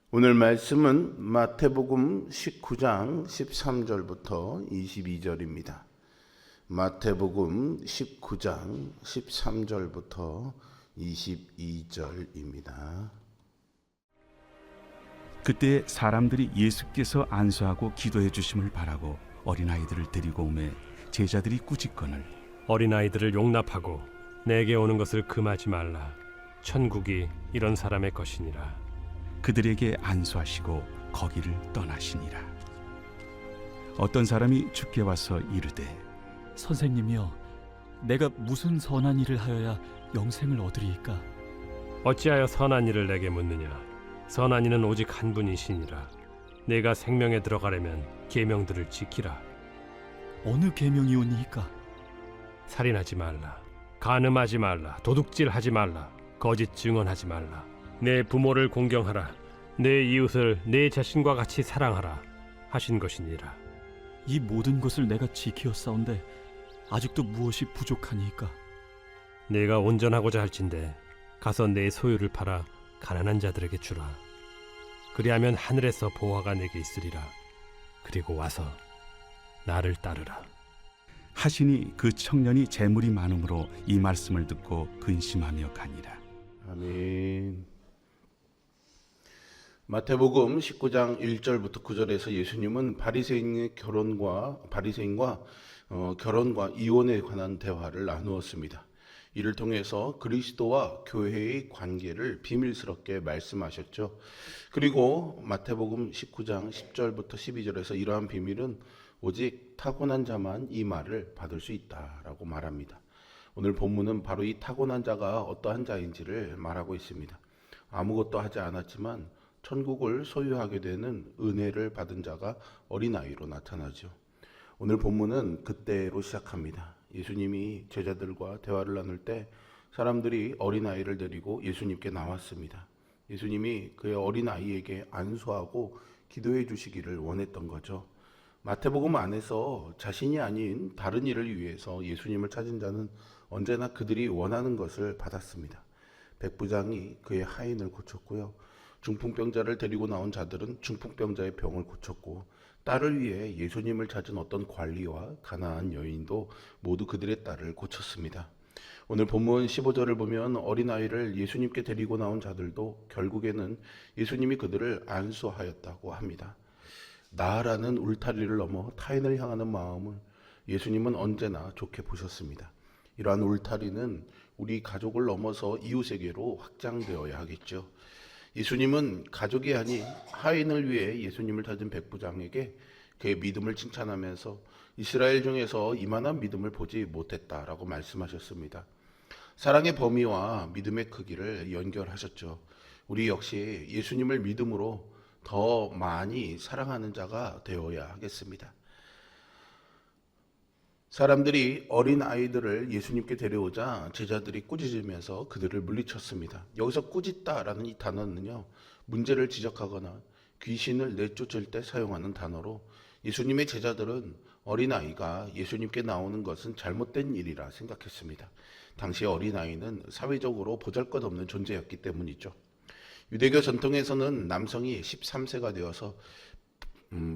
오늘 말씀은 마태복음 19장 13절부터 22절입니다. 마태복음 19장 13절부터 22절입니다. 그때 사람들이 예수께서 안수하고 기도해 주심을 바라고 어린아이들을 데리고 오매 제자들이 꾸짖거늘 어린아이들을 용납하고 내게 오는 것을 금하지 말라. 천국이 이런 사람의 것이니라. 그들에게 안수하시고 거기를 떠나시니라. 어떤 사람이 주께 와서 이르되 선생님이여, 내가 무슨 선한 일을 하여야 영생을 얻으리이까? 어찌하여 선한 일을 내게 묻느냐? 선한 이는 오직 한 분이시니라. 내가 생명에 들어가려면 계명들을 지키라. 어느 계명이오니이까? 살인하지 말라. 간음하지 말라. 도둑질하지 말라. 거짓 증언하지 말라. 내 부모를 공경하라. 내 이웃을 내 자신과 같이 사랑하라 하신 것이니라. 이 모든 것을 내가 지키었사온데 아직도 무엇이 부족하니이까? 내가 온전하고자 할진대 가서 내 소유를 팔아 가난한 자들에게 주라. 그리하면 하늘에서 보화가 내게 있으리라. 그리고 와서 나를 따르라. 하시니 그 청년이 재물이 많음으로 이 말씀을 듣고 근심하며 가니라. 아멘. 마태복음 19장 1절부터 9절에서 예수님은 바리새인과 결혼과 이혼에 관한 대화를 나누었습니다. 이를 통해서 그리스도와 교회의 관계를 비밀스럽게 말씀하셨죠. 그리고 마태복음 19장 10절부터 12절에서 이러한 비밀은 오직 타고난 자만 이 말을 받을 수 있다라고 말합니다. 오늘 본문은 바로 이 타고난 자가 어떠한 자인지를 말하고 있습니다. 아무것도 하지 않았지만 천국을 소유하게 되는 은혜를 받은 자가 어린아이로 나타나죠. 오늘 본문은 그때로 시작합니다. 예수님이 제자들과 대화를 나눌 때 사람들이 어린아이를 데리고 예수님께 나왔습니다. 예수님이 그의 어린아이에게 안수하고 기도해 주시기를 원했던 거죠. 마태복음 안에서 자신이 아닌 다른 일을 위해서 예수님을 찾은 자는 언제나 그들이 원하는 것을 받았습니다. 백부장이 그의 하인을 고쳤고요. 중풍병자를 데리고 나온 자들은 중풍병자의 병을 고쳤고, 딸을 위해 예수님을 찾은 어떤 관리와 가난한 여인도 모두 그들의 딸을 고쳤습니다. 오늘 본문 15절을 보면 어린아이를 예수님께 데리고 나온 자들도 결국에는 예수님이 그들을 안수하였다고 합니다. 나라는 울타리를 넘어 타인을 향하는 마음을 예수님은 언제나 좋게 보셨습니다. 이러한 울타리는 우리 가족을 넘어서 이웃에게로 확장되어야 하겠죠. 예수님은 가족이 아닌 하인을 위해 예수님을 찾은 백부장에게 그의 믿음을 칭찬하면서 이스라엘 중에서 이만한 믿음을 보지 못했다라고 말씀하셨습니다. 사랑의 범위와 믿음의 크기를 연결하셨죠. 우리 역시 예수님을 믿음으로 더 많이 사랑하는 자가 되어야 하겠습니다. 사람들이 어린 아이들을 예수님께 데려오자 제자들이 꾸짖으면서 그들을 물리쳤습니다. 여기서 꾸짖다라는 이 단어는요, 문제를 지적하거나 귀신을 내쫓을 때 사용하는 단어로 예수님의 제자들은 어린아이가 예수님께 나오는 것은 잘못된 일이라 생각했습니다. 당시 어린아이는 사회적으로 보잘것없는 존재였기 때문이죠. 유대교 전통에서는 남성이 13세가 되어서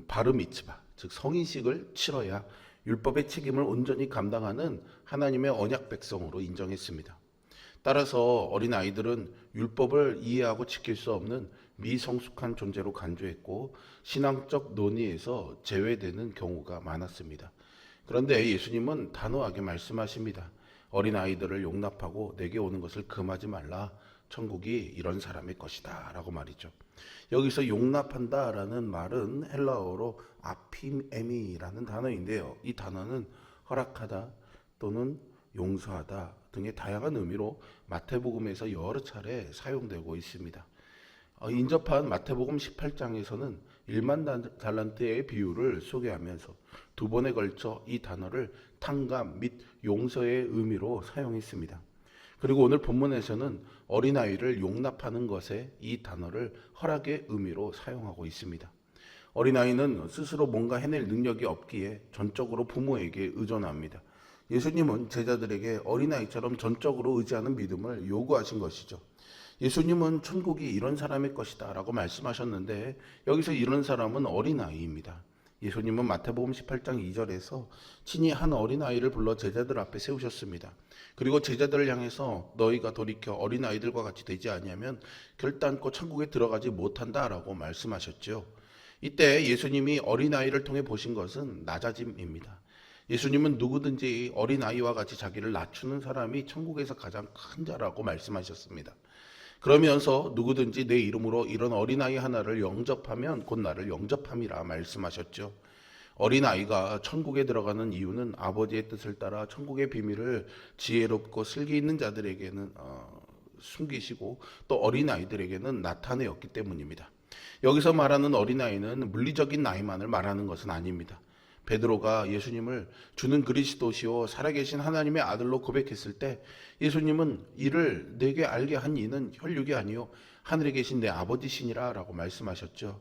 바르미츠바, 즉 성인식을 치러야 율법의 책임을 온전히 감당하는 하나님의 언약 백성으로 인정했습니다. 따라서 어린아이들은 율법을 이해하고 지킬 수 없는 미성숙한 존재로 간주했고 신앙적 논의에서 제외되는 경우가 많았습니다. 그런데 예수님은 단호하게 말씀하십니다. 어린아이들을 용납하고 내게 오는 것을 금하지 말라. 천국이 이런 사람의 것이다 라고 말이죠. 여기서 용납한다라는 말은 헬라어로 아피엠이라는 단어인데요. 이 단어는 허락하다 또는 용서하다 등의 다양한 의미로 마태복음에서 여러 차례 사용되고 있습니다. 인접한 마태복음 18장에서는 1만 달란트의 비유를 소개하면서 두 번에 걸쳐 이 단어를 탕감 및 용서의 의미로 사용했습니다. 그리고 오늘 본문에서는 어린아이를 용납하는 것에 이 단어를 허락의 의미로 사용하고 있습니다. 어린아이는 스스로 뭔가 해낼 능력이 없기에 전적으로 부모에게 의존합니다. 예수님은 제자들에게 어린아이처럼 전적으로 의지하는 믿음을 요구하신 것이죠. 예수님은 천국이 이런 사람의 것이다 라고 말씀하셨는데 여기서 이런 사람은 어린아이입니다. 예수님은 마태복음 18장 2절에서 친히 한 어린아이를 불러 제자들 앞에 세우셨습니다. 그리고 제자들을 향해서 너희가 돌이켜 어린아이들과 같이 되지 아니하면 결단코 천국에 들어가지 못한다 라고 말씀하셨죠. 이때 예수님이 어린아이를 통해 보신 것은 낮아짐입니다. 예수님은 누구든지 어린아이와 같이 자기를 낮추는 사람이 천국에서 가장 큰 자라고 말씀하셨습니다. 그러면서 누구든지 내 이름으로 이런 어린아이 하나를 영접하면 곧 나를 영접함이라 말씀하셨죠. 어린아이가 천국에 들어가는 이유는 아버지의 뜻을 따라 천국의 비밀을 지혜롭고 슬기 있는 자들에게는 숨기시고 또 어린아이들에게는 나타내었기 때문입니다. 여기서 말하는 어린아이는 물리적인 나이만을 말하는 것은 아닙니다. 베드로가 예수님을 주는 그리스도시요 살아계신 하나님의 아들로 고백했을 때 예수님은 이를 내게 알게 한 이는 혈육이 아니요 하늘에 계신 내 아버지시니라 라고 말씀하셨죠.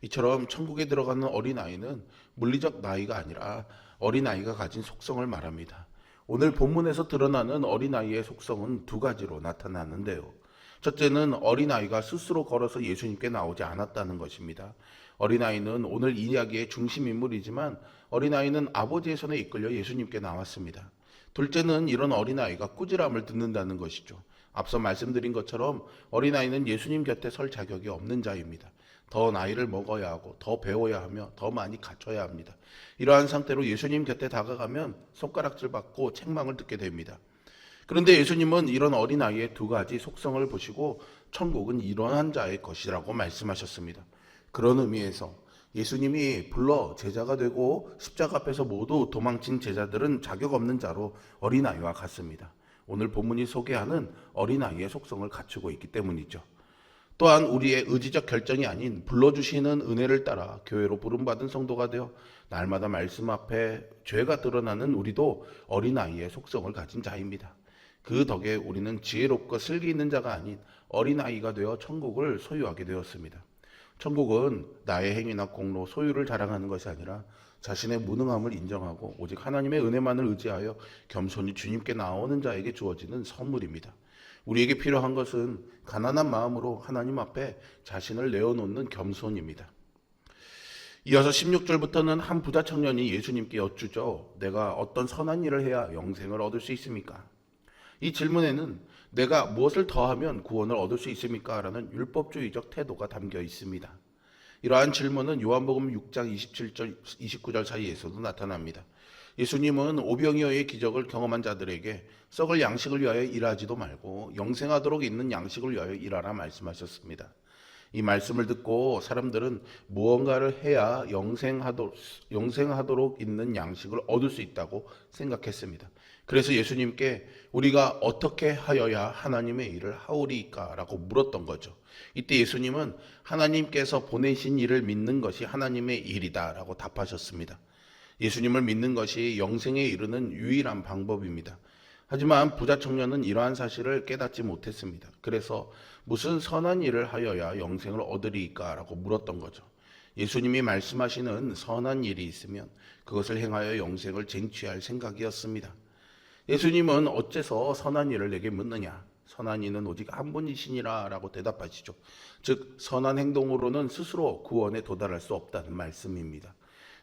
이처럼 천국에 들어가는 어린아이는 물리적 나이가 아니라 어린아이가 가진 속성을 말합니다. 오늘 본문에서 드러나는 어린아이의 속성은 두 가지로 나타나는데요. 첫째는 어린아이가 스스로 걸어서 예수님께 나오지 않았다는 것입니다. 어린아이는 오늘 이야기의 중심 인물이지만 어린아이는 아버지의 손에 이끌려 예수님께 나왔습니다. 둘째는 이런 어린아이가 꾸지람을 듣는다는 것이죠. 앞서 말씀드린 것처럼 어린아이는 예수님 곁에 설 자격이 없는 자입니다. 더 나이를 먹어야 하고 더 배워야 하며 더 많이 갖춰야 합니다. 이러한 상태로 예수님 곁에 다가가면 손가락질 받고 책망을 듣게 됩니다. 그런데 예수님은 이런 어린아이의 두 가지 속성을 보시고 천국은 이러한 자의 것이라고 말씀하셨습니다. 그런 의미에서 예수님이 불러 제자가 되고 십자가 앞에서 모두 도망친 제자들은 자격 없는 자로 어린아이와 같습니다. 오늘 본문이 소개하는 어린아이의 속성을 갖추고 있기 때문이죠. 또한 우리의 의지적 결정이 아닌 불러주시는 은혜를 따라 교회로 부름받은 성도가 되어 날마다 말씀 앞에 죄가 드러나는 우리도 어린아이의 속성을 가진 자입니다. 그 덕에 우리는 지혜롭고 슬기 있는 자가 아닌 어린아이가 되어 천국을 소유하게 되었습니다. 천국은 나의 행위나 공로, 소유를 자랑하는 것이 아니라 자신의 무능함을 인정하고 오직 하나님의 은혜만을 의지하여 겸손히 주님께 나오는 자에게 주어지는 선물입니다. 우리에게 필요한 것은 가난한 마음으로 하나님 앞에 자신을 내어놓는 겸손입니다. 이어서 16절부터는 한 부자 청년이 예수님께 여쭈죠. 내가 어떤 선한 일을 해야 영생을 얻을 수 있습니까? 이 질문에는 내가 무엇을 더하면 구원을 얻을 수 있습니까? 라는 율법주의적 태도가 담겨 있습니다. 이러한 질문은 요한복음 6장 27절, 29절 사이에서도 나타납니다. 예수님은 오병이어의 기적을 경험한 자들에게 썩을 양식을 위하여 일하지도 말고 영생하도록 있는 양식을 위하여 일하라 말씀하셨습니다. 이 말씀을 듣고 사람들은 무언가를 해야 영생하도록 있는 양식을 얻을 수 있다고 생각했습니다. 그래서 예수님께 우리가 어떻게 하여야 하나님의 일을 하오리까? 라고 물었던 거죠. 이때 예수님은 하나님께서 보내신 일을 믿는 것이 하나님의 일이다 라고 답하셨습니다. 예수님을 믿는 것이 영생에 이르는 유일한 방법입니다. 하지만 부자 청년은 이러한 사실을 깨닫지 못했습니다. 그래서 무슨 선한 일을 하여야 영생을 얻으리까? 라고 물었던 거죠. 예수님이 말씀하시는 선한 일이 있으면 그것을 행하여 영생을 쟁취할 생각이었습니다. 예수님은 어째서 선한 일을 내게 묻느냐? 선한 이는 오직 한 분이시니라 라고 대답하시죠. 즉 선한 행동으로는 스스로 구원에 도달할 수 없다는 말씀입니다.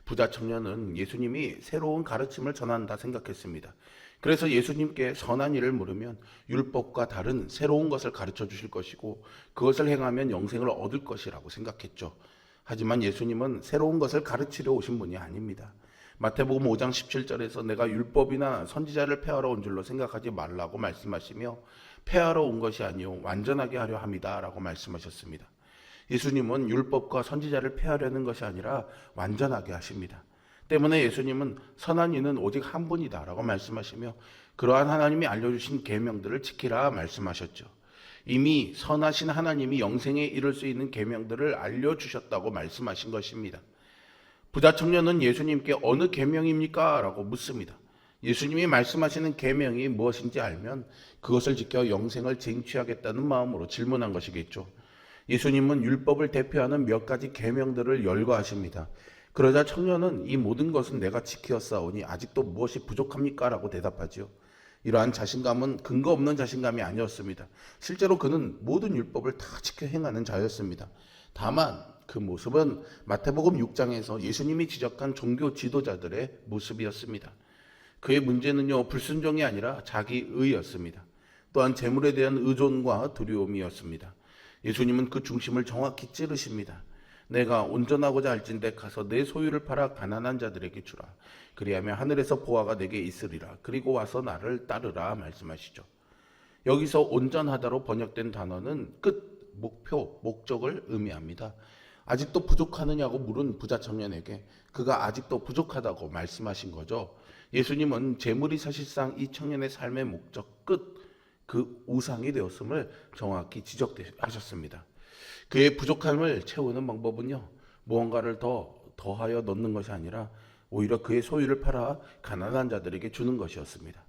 부자 청년은 예수님이 새로운 가르침을 전한다 생각했습니다. 그래서 예수님께 선한 일을 물으면 율법과 다른 새로운 것을 가르쳐 주실 것이고 그것을 행하면 영생을 얻을 것이라고 생각했죠. 하지만 예수님은 새로운 것을 가르치려 오신 분이 아닙니다. 마태복음 5장 17절에서 내가 율법이나 선지자를 폐하러 온 줄로 생각하지 말라고 말씀하시며 폐하러 온 것이 아니요 완전하게 하려 함이다 라고 말씀하셨습니다. 예수님은 율법과 선지자를 폐하려는 것이 아니라 완전하게 하십니다. 때문에 예수님은 선한 이는 오직 한 분이다 라고 말씀하시며 그러한 하나님이 알려주신 계명들을 지키라 말씀하셨죠. 이미 선하신 하나님이 영생에 이를 수 있는 계명들을 알려주셨다고 말씀하신 것입니다. 부자 청년은 예수님께 어느 계명입니까? 라고 묻습니다. 예수님이 말씀하시는 계명이 무엇인지 알면 그것을 지켜 영생을 쟁취하겠다는 마음으로 질문한 것이겠죠. 예수님은 율법을 대표하는 몇 가지 계명들을 열거하십니다. 그러자 청년은 이 모든 것은 내가 지켰사오니 아직도 무엇이 부족합니까? 라고 대답하죠. 이러한 자신감은 근거 없는 자신감이 아니었습니다. 실제로 그는 모든 율법을 다 지켜 행하는 자였습니다. 다만 그 모습은 마태복음 6장에서 예수님이 지적한 종교 지도자들의 모습이었습니다. 그의 문제는요, 불순종이 아니라 자기의였습니다. 또한 재물에 대한 의존과 두려움이었습니다. 예수님은 그 중심을 정확히 찌르십니다. 내가 온전하고자 할진대 가서 내 소유를 팔아 가난한 자들에게 주라. 그리하면 하늘에서 보화가 내게 있으리라. 그리고 와서 나를 따르라 말씀하시죠. 여기서 온전하다로 번역된 단어는 끝, 목표, 목적을 의미합니다. 아직도 부족하느냐고 물은 부자 청년에게 그가 아직도 부족하다고 말씀하신 거죠. 예수님은 재물이 사실상 이 청년의 삶의 목적, 끝, 그 우상이 되었음을 정확히 지적하셨습니다. 그의 부족함을 채우는 방법은요, 무언가를 더하여 넣는 것이 아니라 오히려 그의 소유를 팔아 가난한 자들에게 주는 것이었습니다.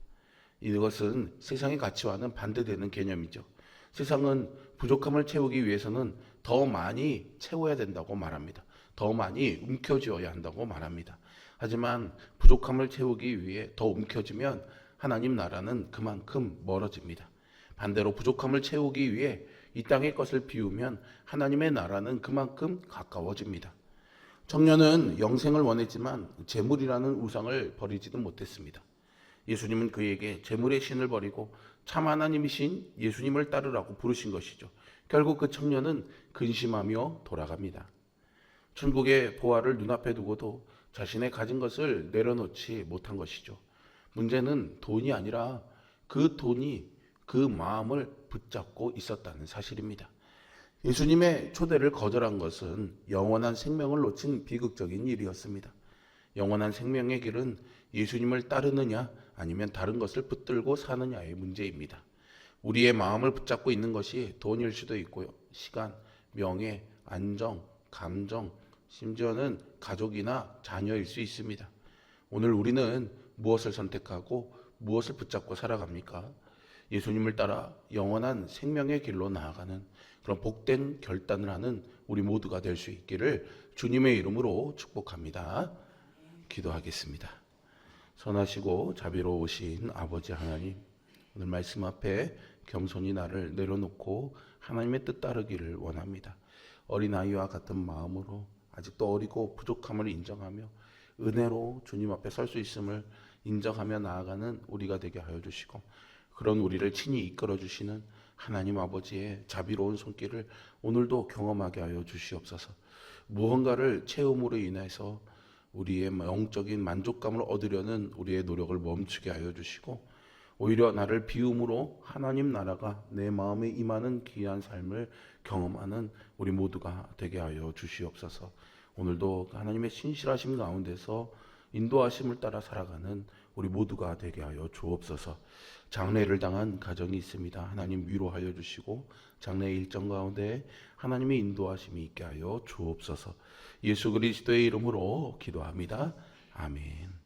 이것은 세상의 가치와는 반대되는 개념이죠. 세상은 부족함을 채우기 위해서는 더 많이 채워야 된다고 말합니다. 더 많이 움켜쥐어야 한다고 말합니다. 하지만 부족함을 채우기 위해 더 움켜쥐면 하나님 나라는 그만큼 멀어집니다. 반대로 부족함을 채우기 위해 이 땅의 것을 비우면 하나님의 나라는 그만큼 가까워집니다. 청년은 영생을 원했지만 재물이라는 우상을 버리지도 못했습니다. 예수님은 그에게 재물의 신을 버리고 참 하나님이신 예수님을 따르라고 부르신 것이죠. 결국 그 청년은 근심하며 돌아갑니다. 천국의 보화를 눈앞에 두고도 자신의 가진 것을 내려놓지 못한 것이죠. 문제는 돈이 아니라 그 돈이 그 마음을 붙잡고 있었다는 사실입니다. 예수님의 초대를 거절한 것은 영원한 생명을 놓친 비극적인 일이었습니다. 영원한 생명의 길은 예수님을 따르느냐 아니면 다른 것을 붙들고 사느냐의 문제입니다. 우리의 마음을 붙잡고 있는 것이 돈일 수도 있고요. 시간, 명예, 안정, 감정, 심지어는 가족이나 자녀일 수 있습니다. 오늘 우리는 무엇을 선택하고 무엇을 붙잡고 살아갑니까? 예수님을 따라 영원한 생명의 길로 나아가는 그런 복된 결단을 하는 우리 모두가 될 수 있기를 주님의 이름으로 축복합니다. 기도하겠습니다. 선하시고 자비로우신 아버지 하나님, 오늘 말씀 앞에 겸손히 나를 내려놓고 하나님의 뜻 따르기를 원합니다. 어린아이와 같은 마음으로 아직도 어리고 부족함을 인정하며 은혜로 주님 앞에 설 수 있음을 인정하며 나아가는 우리가 되게 하여 주시고, 그런 우리를 친히 이끌어 주시는 하나님 아버지의 자비로운 손길을 오늘도 경험하게 하여 주시옵소서. 무언가를 채움으로 인해서 우리의 영적인 만족감을 얻으려는 우리의 노력을 멈추게 하여 주시고, 오히려 나를 비움으로 하나님 나라가 내 마음에 임하는 귀한 삶을 경험하는 우리 모두가 되게 하여 주시옵소서. 오늘도 하나님의 신실하심 가운데서 인도하심을 따라 살아가는 우리 모두가 되게 하여 주옵소서. 장례를 당한 가정이 있습니다. 하나님 위로하여 주시고 장례 일정 가운데 하나님의 인도하심이 있게 하여 주옵소서. 예수 그리스도의 이름으로 기도합니다. 아멘.